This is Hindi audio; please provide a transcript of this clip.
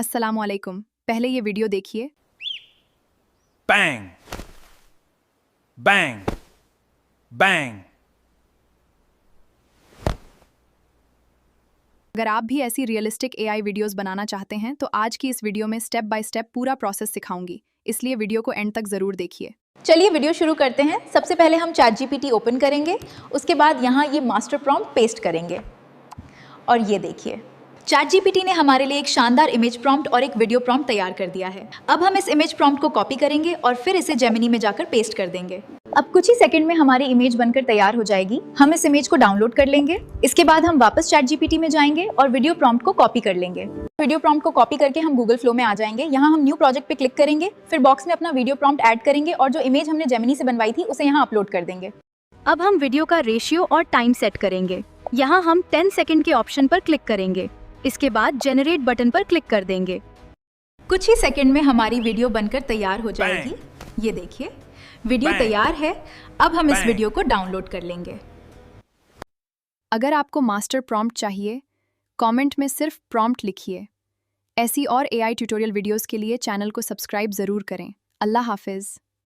अस्सलामुअलैकुम। पहले ये वीडियो देखिए। Bang! Bang! Bang! अगर आप भी ऐसी रियलिस्टिक एआई वीडियोस बनाना चाहते हैं तो आज की इस वीडियो में स्टेप बाय स्टेप पूरा प्रोसेस सिखाऊंगी, इसलिए वीडियो को एंड तक ज़रूर देखिए। चलिए वीडियो शुरू करते हैं। सबसे पहले हम ChatGPT ओपन करेंगे, उसके बाद यहाँ ये मास्टर प्रॉम्प्ट पेस्ट करेंगे और ये देखिए ChatGPT ने हमारे लिए एक शानदार इमेज प्रॉम्प्ट और एक वीडियो प्रॉम्प्ट तैयार कर दिया है। अब हम इस इमेज प्रॉम्प्ट को कॉपी करेंगे और फिर इसे जेमिनी में जाकर पेस्ट कर देंगे। अब कुछ ही सेकंड में हमारी इमेज बनकर तैयार हो जाएगी। हम इस इमेज को डाउनलोड कर लेंगे। इसके बाद हम वापस ChatGPT में जाएंगे और वीडियो प्रॉम्प्ट को कॉपी कर लेंगे। वीडियो प्रॉम्प्ट को कॉपी करके हम गूगल फ्लो में आ जाएंगे। यहाँ हम न्यू प्रोजेक्ट पे क्लिक करेंगे, फिर बॉक्स में अपना वीडियो प्रॉम्प्ट ऐड करेंगे और जो इमेज हमने जेमिनी से बनवाई थी उसे यहाँ अपलोड कर देंगे। अब हम वीडियो का रेशियो और टाइम सेट करेंगे। यहाँ हम 10 सेकंड के ऑप्शन पर क्लिक करेंगे। इसके बाद जेनरेट बटन पर क्लिक कर देंगे। कुछ ही सेकंड में हमारी वीडियो बनकर तैयार हो जाएगी। ये देखिए वीडियो तैयार है। अब हम इस वीडियो को डाउनलोड कर लेंगे। अगर आपको मास्टर प्रॉम्प्ट चाहिए, कमेंट में सिर्फ प्रॉम्प्ट लिखिए। ऐसी और एआई ट्यूटोरियल वीडियोस के लिए चैनल को सब्सक्राइब ज़रूर करें। अल्लाह हाफिज़।